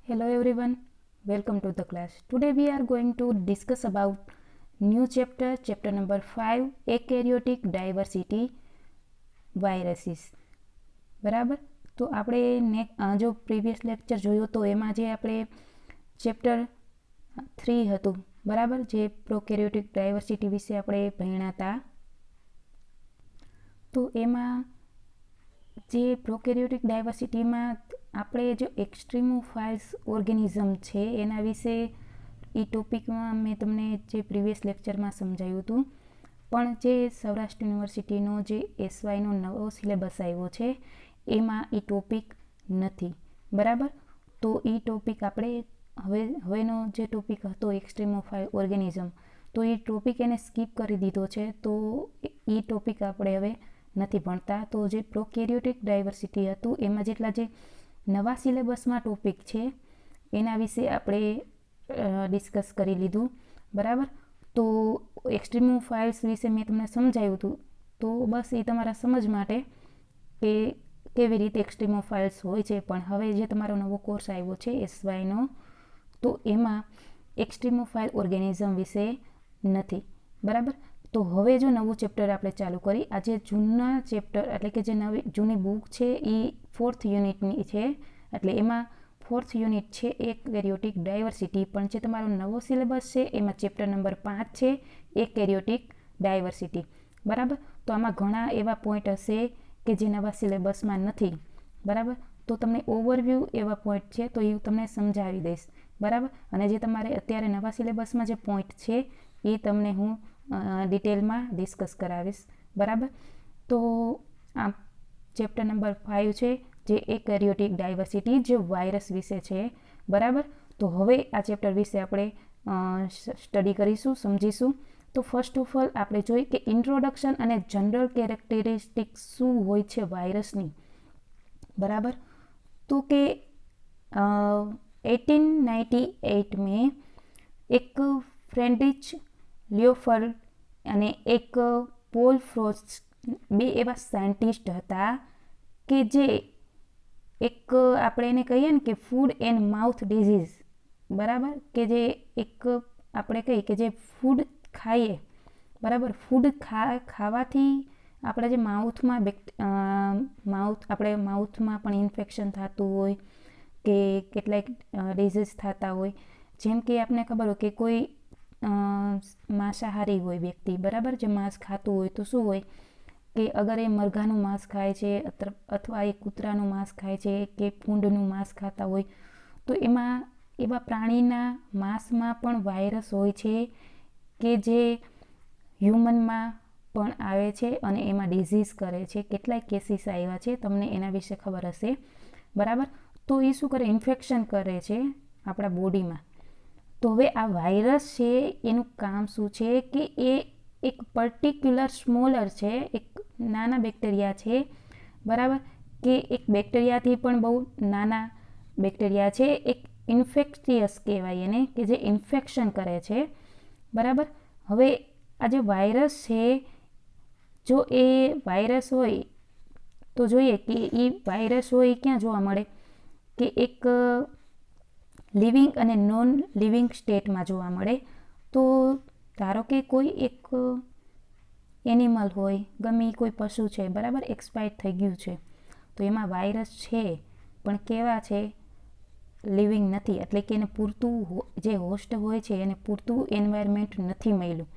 Hello everyone, welcome to the class. Today we are going to discuss about new chapter number 5, Eukaryotic Diversity Viruses. બરાબર, તો આપણે જો previous lecture જોયો તો એમાં જે આપણે ચેપ્ટર 3 હતું, બરાબર, જે પ્રોકેરિયોટિક ડાયવર્સિટી વિશે આપણે ભણ્યા હતા. તો એમાં જે પ્રોકેરિયોટિક ડાયવર્સિટીમાં આપણે જો એક્સ્ટ્રીમોફાઇલ્સ ઓર્ગેનિઝમ છે એના વિશે એ ટોપિકમાં મેં તમને જે પ્રીવિયસ લેક્ચરમાં સમજાવ્યું હતું, પણ જે સૌરાષ્ટ્ર યુનિવર્સિટીનો જે એસવાયનો નવો સિલેબસ આવ્યો છે એમાં એ ટોપિક નથી. બરાબર, તો એ ટોપિક આપણે હવેનો જે ટોપિક હતો એક્સ્ટ્રીમોફાઇલ ઓર્ગેનિઝમ, તો એ ટોપિક એને સ્કીપ કરી દીધો છે. તો એ ટોપિક આપણે હવે નથી ભણતા. તો જે પ્રોકેરિયોટિક ડાયવર્સિટી હતું એમાં જેટલા જે નવા સિલેબસમાં ટોપિક છે એના વિશે આપણે ડિસ્કસ કરી લીધું. બરાબર, તો એક્સ્ટ્રીમોફાઇલ્સ વિશે મેં તમને સમજાવ્યું હતું. તો બસ એ તમારા સમજ માટે કે કેવી રીતે એક્સ્ટ્રીમોફાઇલ્સ હોય છે. પણ હવે જે તમારો નવો કોર્સ આવ્યો છે એસવાયનો, તો એમાં એક્સ્ટ્રીમોફાઇલ ઓર્ગેનિઝમ વિશે નથી. બરાબર, તો હવે જો નવું ચેપ્ટર આપણે ચાલુ કરી, આ જે જૂના ચેપ્ટર એટલે કે જે જૂની બુક છે એ 4th યુનિટની છે, એટલે એમાં 4th યુનિટ છે eukaryotic ડાયવર્સિટી. પણ જે તમારો નવો સિલેબસ છે એમાં ચેપ્ટર નંબર 5 છે eukaryotic ડાયવર્સિટી. બરાબર, તો આમાં ઘણા એવા પોઈન્ટ હશે કે જે નવા સિલેબસમાં નથી. બરાબર, તો તમને ઓવરવ્યૂ એવા પોઈન્ટ છે તો એ તમને સમજાવી દઈશ. બરાબર, અને જે તમારે અત્યારે નવા સિલેબસમાં જે પોઈન્ટ છે એ તમને હું ડિટેલમાં ડિસ્કસ કરાવીશ. બરાબર, તો આ ચેપ્ટર નંબર 5 છે જે eukaryotic ડાયવર્સિટી, જે વાયરસ વિશે છે. બરાબર, તો હવે આ ચેપ્ટર વિશે આપણે સ્ટડી કરીશું, સમજીશું. તો ફર્સ્ટ ઓફ ઓલ આપણે જોઈએ કે ઇન્ટ્રોડક્શન અને જનરલ કેરેક્ટરિસ્ટિક્સ શું હોય છે વાયરસની. બરાબર, તો કે 1898 में એક ફ્રેડરિચ લિયોફર્ડ અને એક પોલ ફ્રોસ્ટ, બે એવા સાયન્ટિસ્ટ હતા કે જે એક આપણે એને કહીએ ને કે ફૂડ એન્ડ માઉથ ડિઝીઝ. બરાબર, કે જે એક આપણે કહીએ કે જે ફૂડ ખાઈએ, બરાબર, ફૂડ ખાવાથી આપણા જે આપણે માઉથમાં પણ ઇન્ફેક્શન થતું હોય કે કેટલાક ડિઝીઝ થતા હોય. જેમ કે આપણે ખબર હોય કે કોઈ માંસાહારી હોય વ્યક્તિ, બરાબર, જે માંસ ખાતું હોય તો શું હોય કે અગર એ મરઘાનું માંસ ખાય છે અથવા એ કૂતરાનું માંસ ખાય છે કે ભૂંડનું માંસ ખાતા હોય, તો એમાં એવા પ્રાણીના માંસમાં પણ વાયરસ હોય છે કે જે હ્યુમનમાં પણ આવે છે અને એમાં ડિઝીઝ કરે છે. કેટલાય કેસીસ આવ્યા છે, તમને એના વિશે ખબર હશે. બરાબર, તો એ શું કરે, ઇન્ફેક્શન કરે છે આપણા બોડીમાં. તો હવે આ વાયરસ છે એનું કામ શું છે કે એ એક પર્ટિક્યુલર સ્મોલર છે, એક નાના બેક્ટેરિયા છે. બરાબર, કે એક બેક્ટેરિયાથી પણ બહુ નાના બેક્ટેરિયા છે, એક ઇન્ફેક્ટિયસ કહેવાય એને, કે જે ઇન્ફેક્શન કરે છે. બરાબર, હવે આ જે વાયરસ છે, જો એ વાયરસ હોય તો જોઈએ કે એ વાયરસ હોય ક્યાં જોવા મળે, કે એક લિવિંગ અને નોન લિવિંગ સ્ટેટમાં જોવા મળે. તો ધારો કે કોઈ એક એનિમલ હોય, ગમે કોઈ પશુ છે, બરાબર, એક્સપાયર થઈ ગયું છે, તો એમાં વાયરસ છે પણ કેવા છે, લિવિંગ નથી, એટલે કે એને પૂરતું જે હોસ્ટ હોય છે એને પૂરતું એન્વાયરમેન્ટ નથી મળ્યું.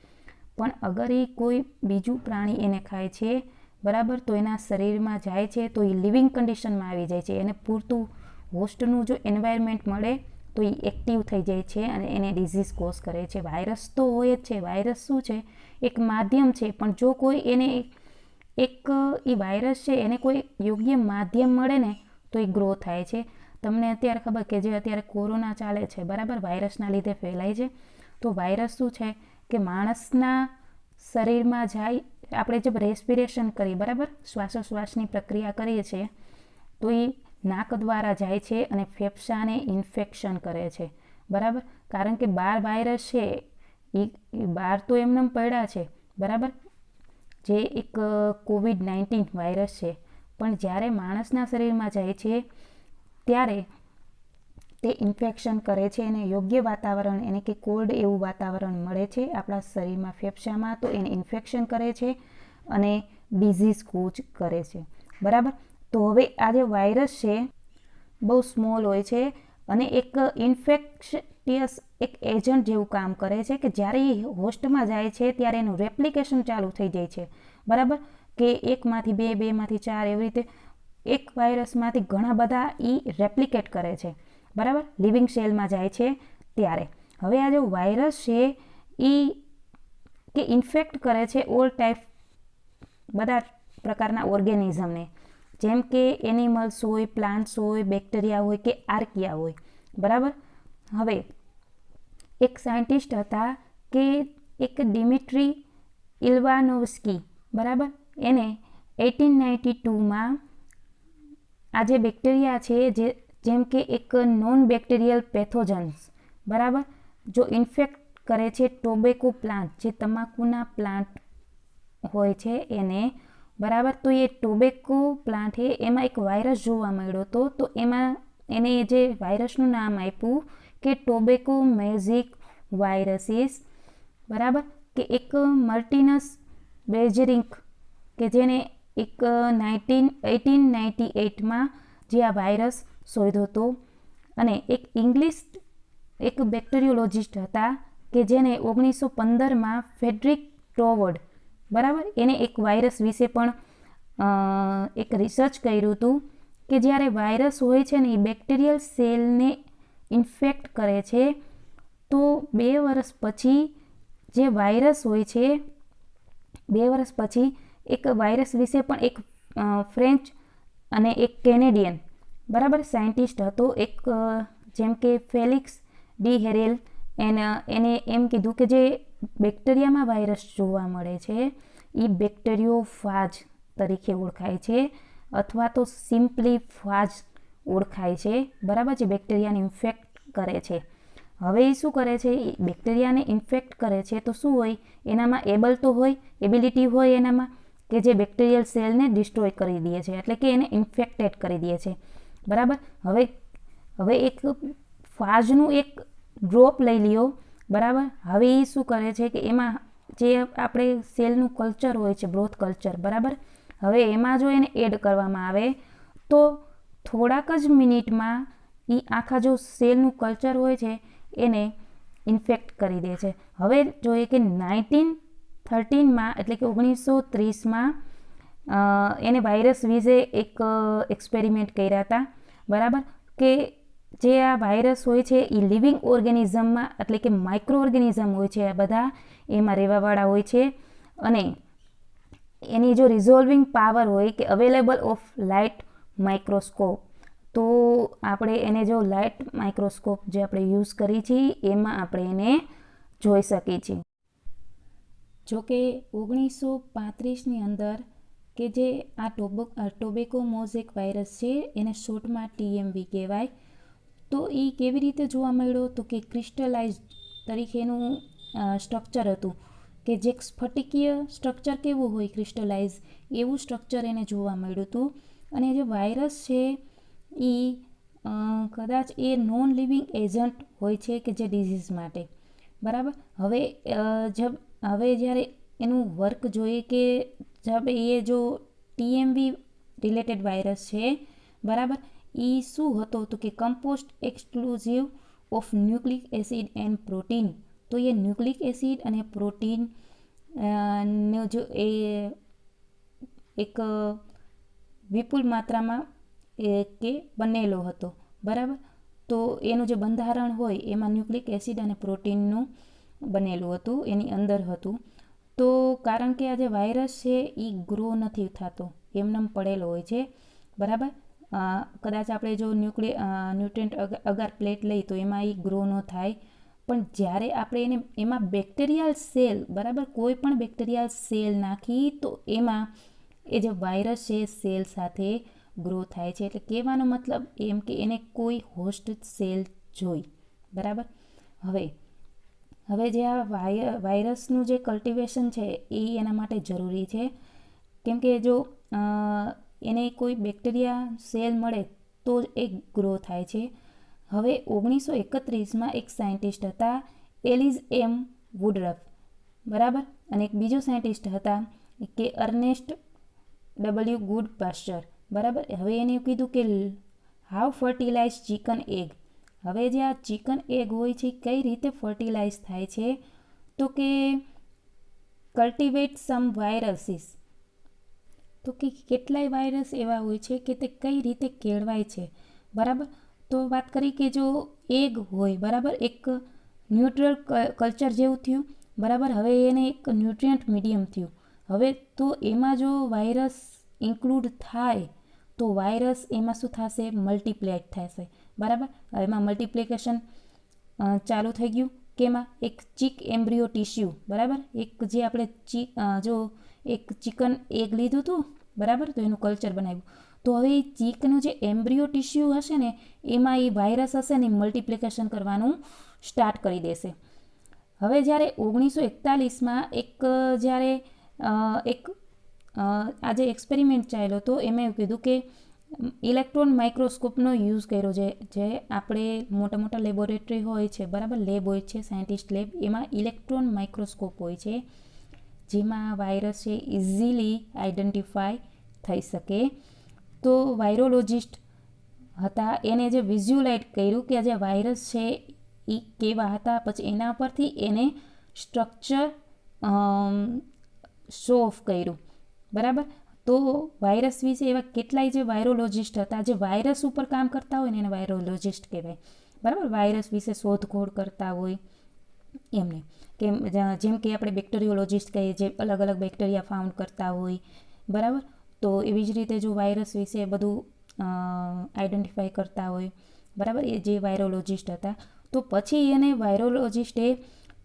પણ અગર એ કોઈ બીજું પ્રાણી એને ખાય છે, બરાબર, તો એના શરીરમાં જાય છે તો એ લિવિંગ કન્ડિશનમાં આવી જાય છે. એને પૂરતું હોસ્ટનું જો એન્વાયરમેન્ટ મળે તો એ એક્ટિવ થઈ જાય છે અને એને ડિઝીઝ કોઝ કરે છે. વાયરસ તો હોય જ છે. વાયરસ શું છે, એક માધ્યમ છે, પણ જો કોઈ એને એક એ વાયરસ છે એને કોઈ યોગ્ય માધ્યમ મળે ને તો એ ગ્રો થાય છે. તમને અત્યારે ખબર કે જે અત્યારે કોરોના ચાલે છે, બરાબર, વાયરસના લીધે ફેલાય છે. તો વાયરસ શું છે કે માણસના શરીરમાં જાય, આપણે જે રેસ્પિરેશન કરીએ, બરાબર, શ્વાસોશ્વાસની પ્રક્રિયા કરીએ છીએ, તો એ નાક દ્વારા જાય છે અને ફેફસાને ઇન્ફેક્શન કરે છે. બરાબર, કારણ કે બહાર વાયરસ છે એ બહાર તો એમને પડ્યા છે, બરાબર, જે એક COVID-19 વાયરસ છે, પણ જ્યારે માણસના શરીરમાં જાય છે ત્યારે તે ઇન્ફેક્શન કરે છે, એને યોગ્ય વાતાવરણ એને કે કોલ્ડ એવું વાતાવરણ મળે છે આપણા શરીરમાં, ફેફસામાં, તો એને ઇન્ફેક્શન કરે છે અને ડિઝીઝ કોઝ કરે છે, બરાબર. તો હવે આ જે વાયરસ છે બહુ સ્મોલ હોય છે અને એક ઇન્ફેક્શિયસ એક એજન્ટ જેવું કામ કરે છે કે જ્યારે એ હોસ્ટમાં જાય છે ત્યારે એનું રેપ્લિકેશન ચાલુ થઈ જાય છે, બરાબર. કે એકમાંથી બે, બેમાંથી ચાર, એવી રીતે એક વાયરસમાંથી ઘણા બધા રેપ્લિકેટ કરે છે, બરાબર, લિવિંગ સેલમાં જાય છે ત્યારે. હવે આ જો વાયરસ છે એ કે ઇન્ફેક્ટ કરે છે ઓલ ટાઈપ બધા પ્રકારના ઓર્ગેનિઝમને, જેમ કે એનિમલ્સ હોય, પ્લાન્ટ્સ હોય, બેક્ટેરિયા હોય કે આર્કિયા હોય, બરાબર. હવે એક સાયન્ટિસ્ટ હતા કે એક ડિમિટ્રી ઇલ્વાનોવ્સ્કી, બરાબર, એને 1892માં આ જે બેક્ટેરિયા છે જેમ કે એક નોન બેક્ટેરિયલ પેથોજન્સ, બરાબર, જો ઇન્ફેક્ટ કરે છે ટોબેકો પ્લાન્ટ, જે તમાકુના પ્લાન્ટ હોય છે એને, બરાબર. તો એ ટોબેકો પ્લાન્ટ છે એમાં એક વાયરસ જોવા મળ્યો હતો, તો એમાં એને જે વાયરસનું નામ આપ્યું કે ટોબેકો મેજિક વાયરસીસ, બરાબર, કે એક મલ્ટિનસ બેજેરિંક કે જેને એક 1898માં જે આ વાયરસ શોધ્યો હતો. અને એક ઇંગ્લિશ એક બેક્ટેરિયોલોજિસ્ટ હતા કે જેને 1915માં ફેડરિક ટોવર્ડ, બરાબર, એને એક વાયરસ વિશે પણ એક રિસર્ચ કર્યું હતું કે જ્યારે વાયરસ હોય છે ને એ બેક્ટેરિયલ સેલને ઇન્ફેક્ટ કરે છે, તો 2 વર્ષ પછી જે વાયરસ હોય છે, 2 વર્ષ પછી એક વાયરસ વિશે પણ એક ફ્રેન્ચ અને એક કેનેડિયન, બરાબર, સાયન્ટિસ્ટ હતો એક જેમ કે ફેલિક્સ ડી હેરેલ, એને એમ કીધું કે જે બેક્ટેરિયામાં વાયરસ જોવા મળે છે એ બેક્ટેરિયોફાજ તરીકે ઓળખાય છે અથવા તો સિમ્પલી ફાજ ઓળખાય છે, બરાબર, જે બેક્ટેરિયાને ઇન્ફેક્ટ કરે છે. હવે એ શું કરે છે, બેક્ટેરિયાને ઇન્ફેક્ટ કરે છે તો શું હોય એનામાં એબિલિટી હોય એનામાં કે જે બેક્ટેરિયલ સેલને ડિસ્ટ્રોય કરી દે છે, એટલે કે એને ઇન્ફેક્ટેડ કરી દે છે, બરાબર. હવે એક ફાજનું એક ડ્રોપ લઈ લ્યો, બરાબર. હવે એ શું કરે છે કે એમાં જે આપણે સેલનું કલ્ચર હોય છે, બ્રોથ કલ્ચર, બરાબર, હવે એમાં જો એને એડ કરવામાં આવે તો થોડાક જ મિનિટમાં એ આખા જો સેલનું કલ્ચર હોય છે એને ઇન્ફેક્ટ કરી દે છે. હવે જોઈએ કે 1913માં એટલે કે 1930માં એને વાયરસ વિશે એક એક્સપેરિમેન્ટ કર્યા હતા, બરાબર, કે જે આ વાયરસ હોય છે એ લિવિંગ ઓર્ગેનિઝમમાં એટલે કે માઇક્રો ઓર્ગેનિઝમ હોય છે, આ બધા એમાં રહેવાવાળા હોય છે અને એની જો રિઝોલ્વિંગ પાવર હોય કે અવેલેબલ ઓફ લાઇટ માઇક્રોસ્કોપ, તો આપણે એને જો લાઇટ માઇક્રોસ્કોપ જે આપણે યુઝ કરી છીએ એમાં આપણે એને જોઈ શકીએ છીએ. જોકે 1935ની અંદર કે જે આ ટોબેકો મોઝેક વાયરસ છે એને શોર્ટમાં TMV કહેવાય, તો એ કેવી રીતે જોવા મળ્યો, તો કે ક્રિસ્ટલાઇઝ તરીકેનું સ્ટ્રક્ચર હતું કે જે સ્ફટિકીય સ્ટ્રક્ચર કેવું હોય ક્રિસ્ટલાઇઝ એવું સ્ટ્રક્ચર એને જોવા મળ્યું હતું. અને જે વાયરસ છે એ કદાચ એ નોન લિવિંગ એજન્ટ હોય છે કે જે ડિઝીઝ માટે, બરાબર. હવે જ્યારે એનું વર્ક જોઈએ કે એ જો TMV રિલેટેડ વાયરસ છે, બરાબર, એ શું હતો તો કે compost exclusive of nucleic acid and protein, તો એ ન્યુક્લિક એસિડ અને પ્રોટીન નો જો એ એક વિપુલ માત્રામાં કે બનેલો હતો, બરાબર. તો એનું જે બંધારણ હોય એમાં ન્યુક્લિક એસિડ અને પ્રોટીનનું બનેલું હતું, એની અંદર હતું. તો કારણ કે આ જે વાયરસ છે એ ગ્રો નથી થતો, એમનેમ પડેલો હોય છે, બરાબર. કદાચ આપણે જો ન્યુટ્રન્ટ અગાર પ્લેટ લઈ તો એમાં એ ગ્રો ન થાય, પણ જ્યારે આપણે એમાં બેક્ટેરિયલ સેલ, બરાબર, કોઈ પણ બેક્ટેરિયલ સેલ નાખી તો એમાં એ જે વાયરસ છે સેલ સાથે ગ્રો થાય છે. એટલે કહેવાનો મતલબ એમ કે એને કોઈ હોસ્ટ સેલ જોઈ, બરાબર. હવે જે આ વાયરસનું જે કલ્ટિવેશન છે એ એના માટે જરૂરી છે, કેમ કે જો એને કોઈ બેક્ટેરિયા સેલ મળે તો જ એ ગ્રો થાય છે. હવે 1931માં એક સાયન્ટિસ્ટ હતા એલિઝ એમ વુડરફ, બરાબર, અને એક બીજો સાયન્ટિસ્ટ હતા કે અર્નેસ્ટ ડબલ્યુ ગુડ પાસ્ચર, બરાબર. હવે એને કીધું કે હાઉ ફર્ટિલાઇઝ ચિકન એગ. હવે જે આ ચિકન એગ હોય છે કઈ રીતે ફર્ટિલાઇઝ થાય છે, તો કે કલ્ટિવેટ સમ વાયરસીસ, તો કે કેટલાય વાયરસ એવા હોય છે કે તે કઈ રીતે કેળવાય છે, બરાબર. તો વાત કરી કે જો એગ હોય, બરાબર, એક ન્યુટ્રલ કલ્ચર જેવું થયું, બરાબર. હવે એને એક ન્યુટ્રિયન્ટ મીડિયમ થયું. હવે તો એમાં જો વાયરસ ઇન્ક્લુડ થાય તો વાયરસ એમાં શું થશે, મલ્ટીપ્લાય થશે, બરાબર. એમાં મલ્ટિપ્લિકેશન ચાલુ થઈ ગયું કેમાં, એક ચીક એમ્બ્રિયો ટિશ્યુ, બરાબર. એક જે આપણે જો એક ચિકન એગ લીધું હતું, બરાબર, તો એનું કલ્ચર બનાવ્યું. તો હવે એ ચીકનું જે એમ્બ્રિયો ટિશ્યુ હશે ને એમાં એ વાયરસ હશે ને મલ્ટિપ્લિકેશન કરવાનું સ્ટાર્ટ કરી દેશે. હવે જ્યારે 1941માં જ્યારે આજે એક્સપેરિમેન્ટ ચાલ્યો હતો એમાં એવું કીધું કે ઇલેક્ટ્રોન માઇક્રોસ્કોપનો યુઝ કર્યો છે. જે આપણે મોટા મોટા લેબોરેટરી હોય છે, બરાબર, લેબ હોય છે, સાયન્ટિસ્ટ લેબ, એમાં ઇલેક્ટ્રોન માઇક્રોસ્કોપ હોય છે જેમાં વાયરસ છે ઇઝીલી આઈડેન્ટિફાય થઈ શકે. તો વાયરોલોજિસ્ટ હતા એને જે વિઝ્યુલાઇઝ કર્યું કે જે વાયરસ છે એ કેવા હતા, પછી એના પરથી એને સ્ટ્રક્ચર શો ઓફ કર્યું, બરાબર. તો વાયરસ વિશે એવા કેટલાય જે વાયરોલોજિસ્ટ હતા જે વાયરસ ઉપર કામ કરતા હોય ને એને વાયરોલોજિસ્ટ કહેવાય, બરાબર. વાયરસ વિશે શોધખોળ કરતા હોય એમને, કે જેમ કે આપણે બેક્ટેરિયોલોજિસ્ટ કહીએ જે અલગ અલગ બેક્ટેરિયા ફાઉન્ડ કરતા હોય, બરાબર. તો એવી જ રીતે જો વાયરસ વિશે બધું આઈડેન્ટિફાય કરતા હોય, બરાબર, એ જે વાયરોલોજિસ્ટ હતા. તો પછી એને વાયરોલોજિસ્ટે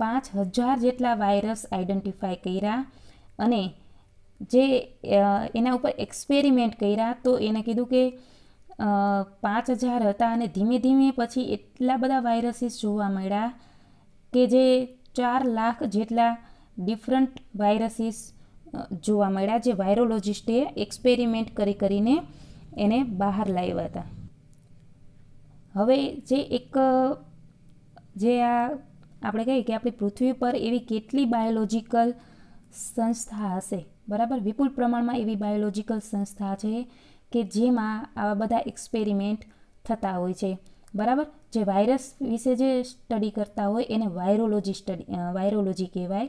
5000 જેટલા વાયરસ આઈડેન્ટિફાય કર્યા અને જે એના ઉપર એક્સપેરિમેન્ટ કર્યા. તો એને કીધું કે 5000 હતા અને ધીમે ધીમે પછી એટલા બધા વાયરસીસ જોવા મળ્યા કે જે 4 લાખ જેટલા ડિફરન્ટ વાયરસીસ જોવા મળ્યા જે વાયરોલોજિસ્ટે એક્સપેરિમેન્ટ કરીને એને બહાર લાવ્યા હતા. હવે જે આપણે કહીએ કે આપણી પૃથ્વી પર એવી કેટલી બાયોલોજિકલ સંસ્થા હશે, બરાબર, વિપુલ પ્રમાણમાં એવી બાયોલોજિકલ સંસ્થા છે કે જેમાં આવા બધા એક્સપેરિમેન્ટ થતા હોય છે, બરાબર. જે વાયરસ વિશે જે સ્ટડી કરતા હોય એને વાયરોલોજી કહેવાય,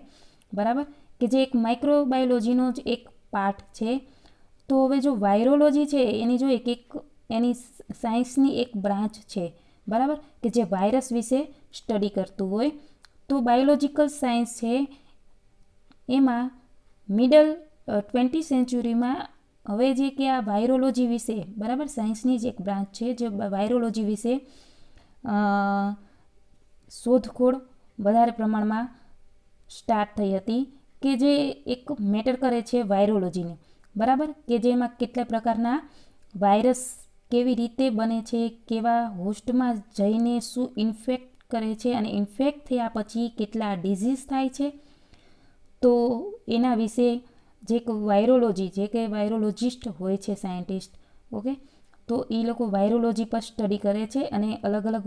બરાબર, કે જે એક માઇક્રોબાયોલોજીનો જ એક પાર્ટ છે. તો હવે જો વાયરોલોજી છે એની જો એની સાયન્સની એક બ્રાન્ચ છે, બરાબર, કે જે વાયરસ વિશે સ્ટડી કરતું હોય. તો બાયોલોજિકલ સાયન્સ છે એમાં મિડલ 20th સેન્ચુરીમાં હવે જે કે આ વાયરોલોજી વિશે, બરાબર, સાયન્સની જ એક બ્રાન્ચ છે જે વાયરોલોજી વિશે શોધખોળ વધારે પ્રમાણમાં સ્ટાર્ટ થઈ હતી કે જે એક મેટર કરે છે વાયરોલોજીને, બરાબર, કે જેમાં કેટલા પ્રકારના વાયરસ કેવી રીતે બને છે, કેવા હોસ્ટમાં જઈને શું ઇન્ફેક્ટ કરે છે અને ઇન્ફેક્ટ થયા પછી કેટલા ડિઝીઝ થાય છે. તો એના વિશે જે વાયરોલોજી જે કે વાયરોલોજિસ્ટ હોય છે સાયન્ટિસ્ટ, ઓકે, તો એ લોકો વાયરોલોજી પર સ્ટડી કરે છે અને અલગ અલગ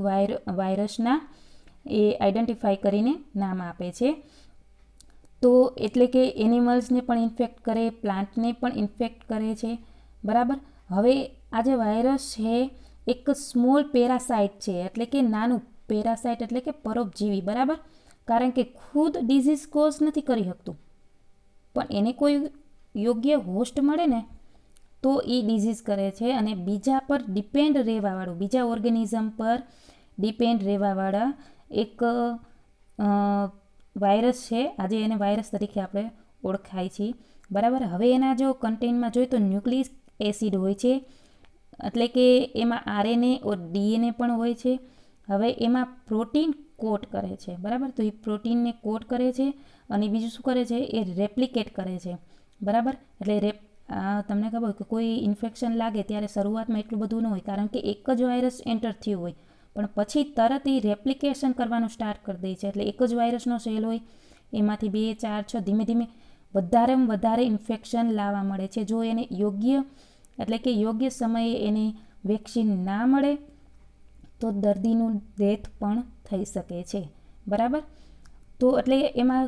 વાયરસના એ આઈડેન્ટિફાઈ કરીને નામ આપે છે. તો એટલે કે એનિમલ્સને પણ ઇન્ફેક્ટ કરે, પ્લાન્ટને પણ ઇન્ફેક્ટ કરે છે, બરાબર. હવે આ જે વાયરસ છે એક સ્મોલ પેરાસાઇટ છે, એટલે કે નાનું પેરાસાઇટ એટલે કે પરોપજીવી, બરાબર, કારણ કે ખુદ ડિઝીઝ કોઝ નથી કરી શકતું પણ એને કોઈ યોગ્ય હોસ્ટ મળે ને તો એ ડિઝીઝ કરે છે અને બીજા પર ડિપેન્ડ રહેવાવાળું, બીજા ઓર્ગેનિઝમ પર ડિપેન્ડ રહેવાવાળા એક વાયરસ છે. આજે એને વાયરસ તરીકે આપણે ઓળખાય છીએ, બરાબર. હવે એના જો કન્ટેન્ટમાં જોઈએ તો ન્યુક્લિક એસિડ હોય છે, એટલે કે એમાં આરએનએ ઓર ડીએનએ પણ હોય છે. હવે એમાં પ્રોટીન કોટ કરે છે, બરાબર, તો એ પ્રોટીનને કોટ કરે છે અને બીજું શું કરે છે એ રેપ્લિકેટ કરે છે, બરાબર. એટલે તમને ખબર હોય કે કોઈ ઇન્ફેક્શન લાગે ત્યારે શરૂઆતમાં એટલું બધું ન હોય કારણ કે એક જ વાયરસ એન્ટર થયું હોય પણ પછી તરત એ રેપ્લિકેશન કરવાનું સ્ટાર્ટ કરી દે છે. એટલે એક જ વાયરસનો સેલ હોય એમાંથી 2, 4, 6 ધીમે ધીમે વધારેમાં વધારે ઇન્ફેક્શન લાવવા મળે છે. જો એને યોગ્ય સમયે એને વેક્સિન ના મળે તો દર્દીનું ડેથ પણ થઈ શકે છે, બરાબર. તો એટલે એમાં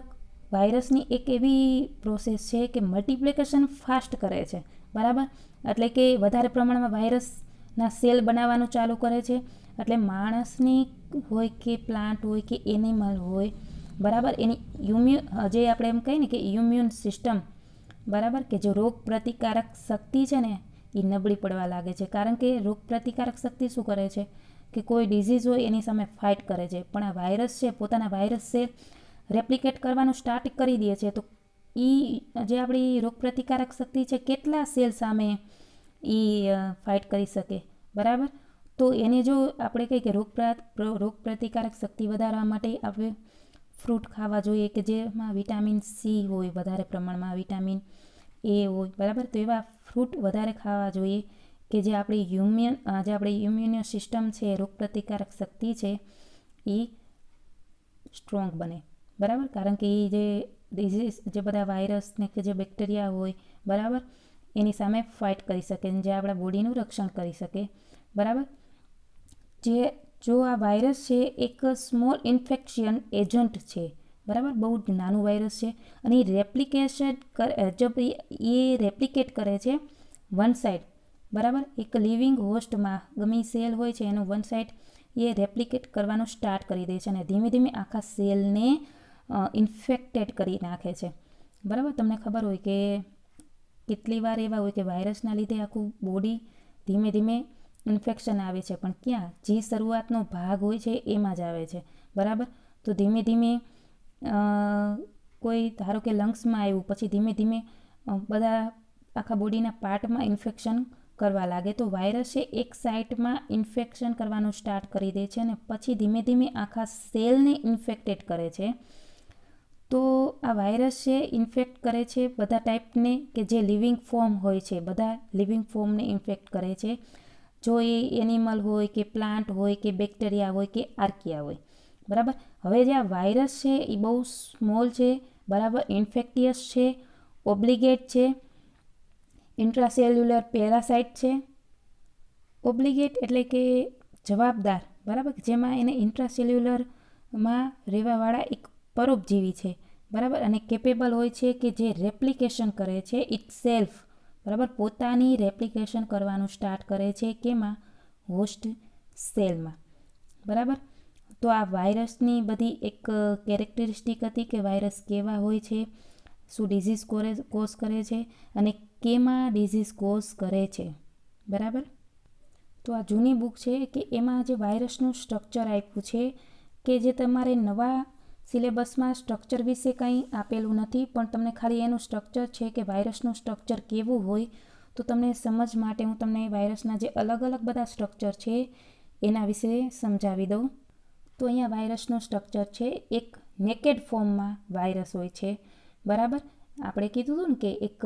વાયરસની એક એવી પ્રોસેસ છે કે મલ્ટિપ્લિકેશન ફાસ્ટ કરે છે, બરાબર. એટલે કે વધારે પ્રમાણમાં વાયરસના સેલ બનાવવાનું ચાલુ કરે છે. એટલે માણસની હોય કે પ્લાન્ટ હોય કે એનિમલ હોય, બરાબર, એની જે આપણે એમ કહીએ ને કે ઇમ્યુન સિસ્ટમ, બરાબર, કે જો રોગ પ્રતિકારક શક્તિ છે ને એ નબળી પડવા લાગે છે. કારણ કે રોગ પ્રતિકારક શક્તિ શું કરે છે કે કોઈ ડિઝીઝ હોય એની સામે ફાઇટ કરે છે. પણ આ વાયરસ છે પોતાના વાયરસ સેલ રેપ્લિકેટ કરવાનું સ્ટાર્ટ કરી દે છે. તો એ જે આપણી રોગ પ્રતિકારક શક્તિ છે કેટલા સેલ સામે એ ફાઇટ કરી શકે, બરાબર. તો એને જો આપણે કહીએ કે રોગ પ્રતિકારક શક્તિ વધારવા માટે આપણે ફ્રૂટ ખાવા જોઈએ કે જેમાં વિટામિન સી હોય, વધારે પ્રમાણમાં વિટામિન એ હોય, બરાબર. તો એવા ફ્રૂટ વધારે ખાવા જોઈએ કે જે આપણી ઇમ્યુન સિસ્ટમ છે, રોગ પ્રતિકારક શક્તિ છે એ સ્ટ્રોંગ બને, બરાબર. કારણ કે એ જે ડિઝીઝ જે બધા વાયરસ ને કે જે બેક્ટેરિયા હોય, બરાબર, એની સામે ફાઇટ કરી શકે, જે આપણા બોડીનું રક્ષણ કરી શકે, બરાબર. જો આ વાયરસ છે એક સ્મોલ ઇન્ફેક્શન એજન્ટ છે, બરાબર, બહુ જ નાનું વાયરસ છે અને એ રેપ્લિકેટ કરે છે વન સાઇડ, બરાબર. એક લિવિંગ હોસ્ટમાં ગમે સેલ હોય છે એનું વન સાઇડ એ રેપ્લિકેટ કરવાનું સ્ટાર્ટ કરી દે છે અને ધીમે ધીમે આખા સેલને ઇન્ફેક્ટેડ કરી નાખે છે, બરાબર. તમને ખબર હોય કે કેટલી વાર એવા હોય કે વાયરસના લીધે આખું બોડી ધીમે ધીમે ઇન્ફેક્શન આવે છે, પણ ક્યાં જે શરૂઆતનો ભાગ હોય છે એમાં જ આવે છે, બરાબર. તો ધીમે ધીમે કોઈ ધારો કે લંગ્સમાં આવ્યું, પછી ધીમે ધીમે બધા આખા બોડીના પાર્ટમાં ઇન્ફેક્શન કરવા લાગે. તો વાયરસ છે એક સાઇટમાં ઇન્ફેક્શન કરવાનું સ્ટાર્ટ કરી દે છે અને પછી ધીમે ધીમે આખા સેલને ઇન્ફેક્ટેડ કરે છે. તો આ વાયરસ છે ઇન્ફેક્ટ કરે છે બધા ટાઈપને કે જે લિવિંગ ફોર્મ હોય છે, બધા લિવિંગ ફોર્મને ઇન્ફેક્ટ કરે છે. જો એ એનિમલ હોય કે પ્લાન્ટ હોય કે બેક્ટેરિયા હોય કે આર્કિયા હોય, બરાબર. હવે જે આ વાયરસ છે એ બહુ સ્મોલ છે, બરાબર, ઇન્ફેક્ટિયસ છે, ઓબ્લિગેટ છે, ઇન્ટ્રાસેલ્યુલર પેરાસાઇટ છે. ઓબ્લિગેટ એટલે કે જવાબદાર, બરાબર, જેમાં એને ઇન્ટ્રાસેલ્યુલરમાં રહેવાવાળા એક પરોપજીવી છે, બરાબર, અને કેપેબલ હોય છે કે જે રેપ્લિકેશન કરે છે ઇટ સેલ્ફ, બરાબર, પોતાની રેપ્લિકેશન કરવાનું સ્ટાર્ટ કરે છે કેમાં, હોસ્ટ સેલમાં, બરાબર. તો આ વાયરસની બધી એક કેરેક્ટરિસ્ટિક હતી કે વાયરસ કેવા હોય છે, શું ડિઝીઝ કોઝ કરે છે અને કેમાં ડિઝીઝ કોઝ કરે છે, બરાબર. તો આ જૂની બુક છે કે એમાં જે વાયરસનું સ્ટ્રક્ચર આપ્યું છે કે જે તમારે નવા સિલેબસમાં સ્ટ્રક્ચર વિશે કંઈ આપેલું નથી, પણ તમને ખાલી એનું સ્ટ્રક્ચર છે કે વાયરસનું સ્ટ્રક્ચર કેવું હોય. તો તમને સમજ માટે હું તમને વાયરસના જે અલગ અલગ બધા સ્ટ્રક્ચર છે એના વિશે સમજાવી દઉં. તો અહીંયા વાયરસનું સ્ટ્રક્ચર છે, એક નેકેડ ફોર્મમાં વાયરસ હોય છે, બરાબર. આપણે કીધું હતું ને કે એક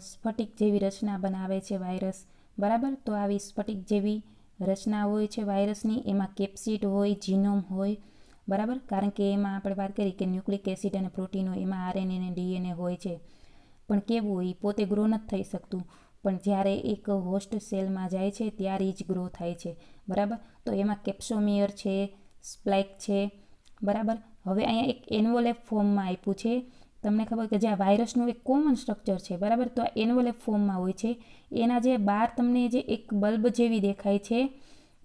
સ્ફટિક જેવી રચના બનાવે છે વાયરસ, બરાબર. તો આવી સ્ફટિક જેવી રચના હોય છે વાયરસની, એમાં કેપ્સિડ હોય, જીનોમ હોય, બરાબર. કારણ કે એમાં આપણે વાત કરી કે ન્યુક્લિક એસિડ અને પ્રોટીન હોય, એમાં આરએનએ અને ડીએનએ હોય છે. પણ કેવું હોય, પોતે ગ્રો નથી થઈ શકતું, પણ જ્યારે એક હોસ્ટ સેલમાં જાય છે ત્યારે જ ગ્રો થાય છે, બરાબર. તો એમાં કેપ્સોમિયર છે, સ્પાઇક છે, બરાબર. હવે અહીંયા એક એન્વોલેપ ફોર્મમાં આપ્યું છે. તમને ખબર કે જે આ વાયરસનું એક કોમન સ્ટ્રક્ચર છે, બરાબર. તો આ એન્વોલેપ ફોર્મમાં હોય છે. એના જે બહાર તમને જે એક બલ્બ જેવી દેખાય છે,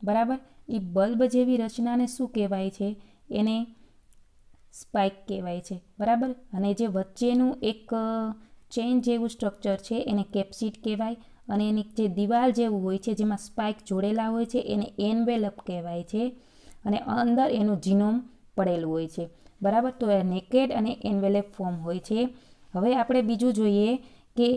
બરાબર, એ બલ્બ જેવી રચનાને શું કહેવાય છે, એને સ્પાઇક કહેવાય છે, બરાબર. અને જે વચ્ચેનું એક ચેઇન જેવું સ્ટ્રક્ચર છે એને કેપ્સિડ કહેવાય અને એની જે દિવાલ જેવું હોય છે જેમાં સ્પાઇક જોડેલા હોય છે એને એન્વેલપ કહેવાય છે અને અંદર એનું જીનોમ પડેલું હોય છે, બરાબર. તો એ નેકેડ અને એન્વેલપ ફોર્મ હોય છે. હવે આપણે બીજું જોઈએ કે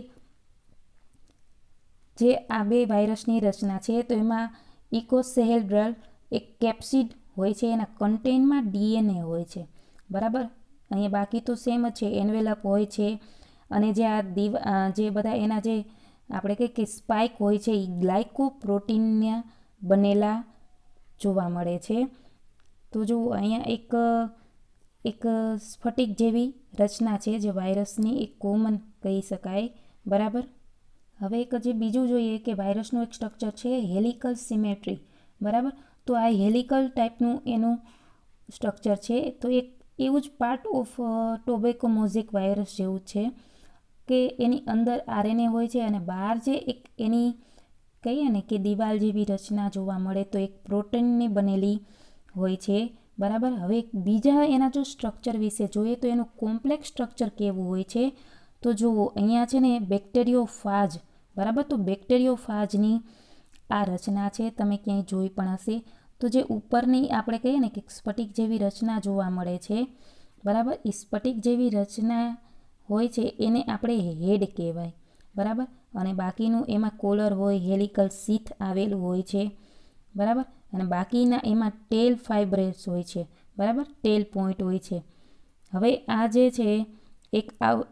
જે આ બે વાયરસની રચના છે, તો એમાં ઇકોસેહેડ્રલ એક કેપ્સિડ હોય છે, એના કન્ટેનમાં ડીએનએ હોય છે, બરાબર. અહીંયા બાકી તો સેમ જ છે, એન્વેલપ હોય છે અને જે જે બધા એના જે આપણે કહીએ કે સ્પાઇક હોય છે એ ગ્લાયકોપ્રોટીનના બનેલા જોવા મળે છે. તો જો અહીંયા એક સ્ફટિક જેવી રચના છે જે વાયરસની એક કોમન કહી શકાય, બરાબર. હવે એક જે બીજું જોઈએ કે વાયરસનું એક સ્ટ્રક્ચર છે હેલિકલ સિમેટ્રી, બરાબર. તો આ હેલિકલ ટાઈપનું એનું સ્ટ્રક્ચર છે. તો એક એવું જ part of tobacco mosaic virus જેવું છે કે એની અંદર આરએનએ હોય છે અને બહાર જે એક એની કહીએ ને કે દિવાલ જેવી રચના જોવા મળે તો એક પ્રોટીનની બનેલી હોય છે. બરાબર. હવે બીજા એના જો સ્ટ્રક્ચર વિશે જોઈએ તો એનું કોમ્પ્લેક્સ સ્ટ્રક્ચર કેવું હોય છે. તો જુઓ અહીંયા છે ને બેક્ટેરિયોફાજ, બરાબર. તો બેક્ટેરિયોફાજની આ રચના છે, તમે ક્યાંય જોઈ પણ હશે. તો જે ઉપરની આપણે કહીએ ને કે સ્ફટિક જેવી રચના જોવા મળે છે, બરાબર. એ સ્ફટિક જેવી રચના હોય છે એને આપણે હેડ કહેવાય, બરાબર. અને બાકીનું એમાં કોલર હોય, હેલિકલ શીથ આવેલું હોય છે, બરાબર. અને બાકીના એમાં ટેલ ફાઇબ્રેટ્સ હોય છે, બરાબર. ટેલ પોઈન્ટ હોય છે. હવે આ જે છે એક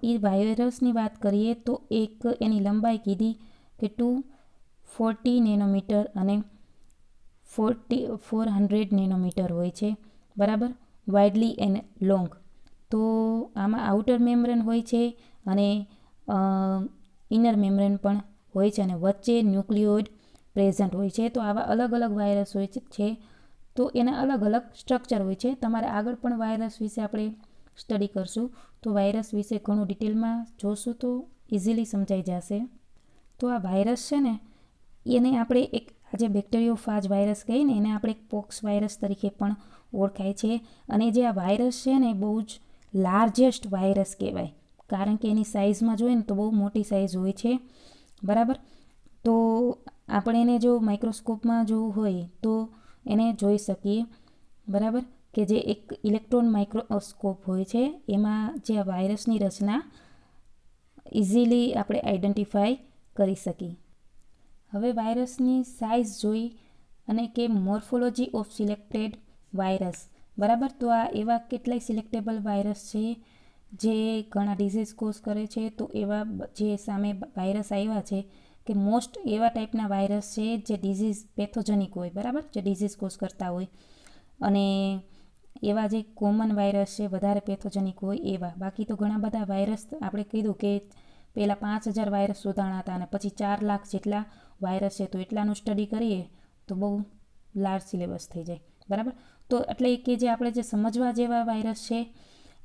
એ વાયરસની વાત કરીએ તો એક એની લંબાઈ કીધી કે 240 નેનોમીટર અને 400 નેનોમીટર હોય છે, બરાબર. Widely and long. તો આમાં આઉટર મેમ્બ્રેન હોય છે અને ઇનર મેમ્બ્રેન પણ હોય છે અને વચ્ચે ન્યુક્લિયોઇડ પ્રેઝન્ટ હોય છે. તો આવા અલગ અલગ વાયરસ હોય છે. તો એના અલગ અલગ સ્ટ્રક્ચર હોય છે. તમારે આગળ પણ વાયરસ વિશે આપણે સ્ટડી કરશું. તો વાયરસ વિશે ઘણું ડિટેલમાં જોશું તો ઇઝીલી સમજાઈ જશે. તો આ વાયરસ છે ને એને આપણે એક આજે બેક્ટેરિયોફાજ વાયરસ કહીએ ને એને આપણે પોક્સ વાયરસ તરીકે પણ ઓળખાય છે. અને જે આ વાયરસ છે ને બહુ જ લાર્જેસ્ટ વાયરસ કહેવાય, કારણ કે એની સાઇઝમાં જોઈએ ને તો બહુ મોટી સાઇઝ હોય છે, બરાબર. તો આપણે એને જો માઇક્રોસ્કોપમાં જોવું હોય તો એને જોઈ શકીએ, બરાબર. કે જે એક ઇલેક્ટ્રોન માઇક્રોસ્કોપ હોય છે એમાં જે આ વાયરસની રચના ઇઝીલી આપણે આઈડેન્ટિફાઈ કરી શકીએ. હવે વાયરસની સાઇઝ જોઈ અને કે મોર્ફોલોજી ઓફ સિલેક્ટેડ વાયરસ, બરાબર. તો આ એવા કેટલાય સિલેક્ટેબલ વાયરસ છે જે ઘણા ડિઝીઝ કોઝ કરે છે. તો એવા જે સામે વાયરસ આવ્યા છે કે મોસ્ટ એવા ટાઈપના વાયરસ છે જે ડિઝીઝ પેથોજેનિક હોય, બરાબર, જે ડિઝીઝ કોઝ કરતા હોય. અને એવા જે કોમન વાયરસ છે વધારે પેથોજેનિક હોય એવા. બાકી તો ઘણા બધા વાયરસ આપણે કીધું કે પહેલાં 5000 વાયરસ શોધાણા હતા અને પછી 4 લાખ જેટલા વાયરસ છે. તો એટલાનું સ્ટડી કરીએ તો બહુ લાર્જ સિલેબસ થઈ જાય, બરાબર. તો એટલે કે જે આપણે જે સમજવા જેવા વાયરસ છે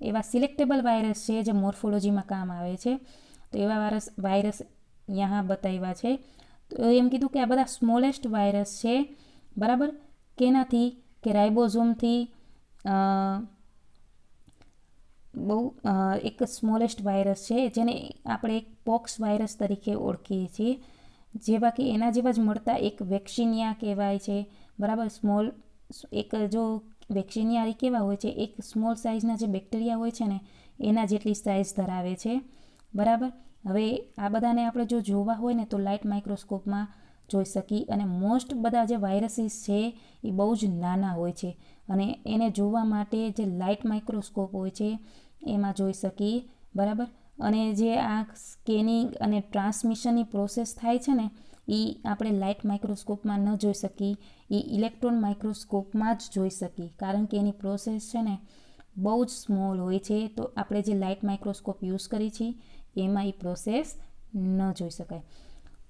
એવા સિલેક્ટેબલ વાયરસ છે જે મોર્ફોલોજીમાં કામ આવે છે. તો એવા વાયરસ यहाँ બતાવ્યા છે. તો એમ કીધું કે આ બધા સ્મોલેસ્ટ વાયરસ છે, બરાબર. કેનાથી કે રાઇબોઝોમથી બહુ એક સ્મોલેસ્ટ વાયરસ છે જેને આપણે એક પોક્સ વાયરસ તરીકે ઓળખીએ છીએ. જેવા કે એના જેવા જ મળતા એક વેક્સિનિયા કહેવાય છે, બરાબર. સ્મોલ એક જો વેક્સિનિયા કેવા હોય છે, એક સ્મોલ સાઇઝના જે બેક્ટેરિયા હોય છે ને એના જેટલી સાઇઝ ધરાવે છે, બરાબર. હવે આ બધાને આપણે જો જોવા હોય ને તો લાઇટ માઇક્રોસ્કોપમાં જોઈ શકીએ. અને મોસ્ટ બધા જે વાયરસીસ છે એ બહુ જ નાના હોય છે અને એને જોવા માટે જે લાઇટ માઇક્રોસ્કોપ હોય છે એમાં જોઈ શકીએ, બરાબર. અને જે આ સ્કેનિંગ અને ટ્રાન્સમિશનની પ્રોસેસ થાય છે ને એ આપણે લાઇટ માઇક્રોસ્કોપમાં ન જોઈ શકીએ, એ ઇલેક્ટ્રોન માઇક્રોસ્કોપમાં જ જોઈ શકીએ, કારણ કે એની પ્રોસેસ છે ને બહુ જ સ્મોલ હોય છે. તો આપણે જે લાઇટ માઇક્રોસ્કોપ યુઝ કરીએ છીએ એમાં એ પ્રોસેસ ન જોઈ શકાય.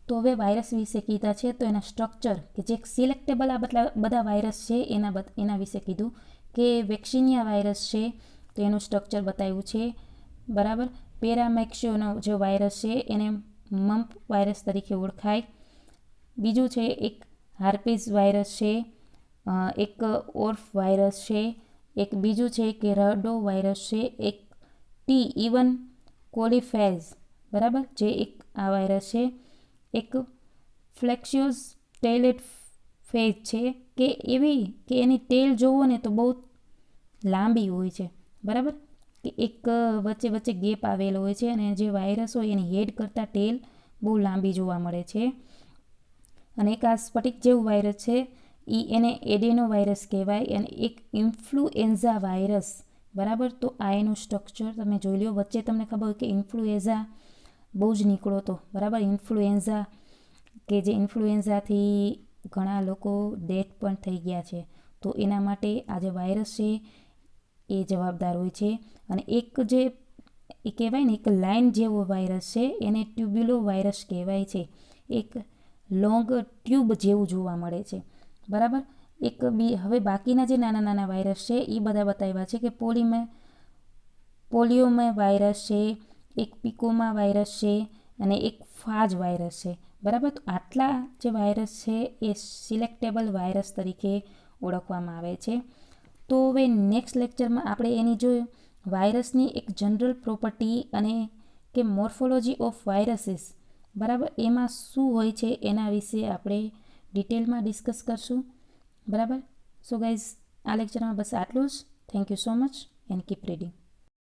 તો હવે વાયરસ વિશે કીધા છે. તો એના સ્ટ્રક્ચર કે જે સિલેક્ટેબલ આ બધા વાયરસ છે એના વિશે કીધું કે વેક્સિનિયા વાયરસ છે તો એનું સ્ટ્રક્ચર બતાવ્યું છે, બરાબર. પેરામેક્સિયોનો જે વાયરસ છે એને મમ્પ વાયરસ તરીકે ઓળખાય. બીજું છે એક હાર્પીસ વાયરસ છે, એક ઓર્ફ વાયરસ છે, એક બીજું છે કે રડો વાયરસ છે, એક ઇવન કોલિફેઝ, બરાબર, જે એક આ વાયરસ છે. એક ફ્લેક્સિયોસ ટેલેટ ફેજ છે કે એવી કે એની ટેલ જોવો ને તો બહુ લાંબી હોય છે, બરાબર. કે એક વચ્ચે વચ્ચે ગેપ આવેલો હોય છે અને જે વાયરસ હોય એની હેડ કરતાં ટેલ બહુ લાંબી જોવા મળે છે. અને એક આ સ્ફટિક જેવું વાયરસ છે એને એડેનો વાયરસ કહેવાય. અને એક ઇન્ફ્લુએન્ઝા વાયરસ, બરાબર. તો આ એનું સ્ટ્રક્ચર તમે જોઈ લો. વચ્ચે તમને ખબર હોય કે ઇન્ફ્લુએન્ઝા બહુ જ નીકળો હતો, બરાબર. ઇન્ફ્લુએન્ઝા કે જે ઇન્ફ્લુએન્ઝાથી ઘણા લોકો ડેથ પણ થઈ ગયા છે. તો એના માટે આ જે વાયરસ છે એ જવાબદાર હોય છે. અને એક જે એ કહેવાય ને એક લાઇન જેવો વાયરસ છે એને ટ્યુબ્યુલો વાયરસ કહેવાય છે. એક લોંગ ટ્યુબ જેવું જોવા મળે છે, બરાબર. હવે બાકીના જે નાના નાના વાયરસ છે એ બધા બતાવ્યા છે કે પોલિયોમાં વાયરસ છે, એક પિકોમાં વાયરસ છે અને એક ફાજ વાયરસ છે. બરાબર, તો આટલા જે વાયરસ છે એ સિલેક્ટેબલ વાયરસ તરીકે ઓળખવામાં આવે છે. તો હવે નેક્સ્ટ લેક્ચરમાં આપણે એની જોયું વાયરસની એક જનરલ પ્રોપર્ટી અને કે મોર્ફોલોજી ઓફ વાયરસીસ, બરાબર, એમાં શું હોય છે એના વિશે આપણે ડિટેલમાં ડિસ્કસ કરશું. બરાબર. સો ગાઈઝ, આ લેક્ચરમાં બસ આટલું જ. Thank you so much and keep reading.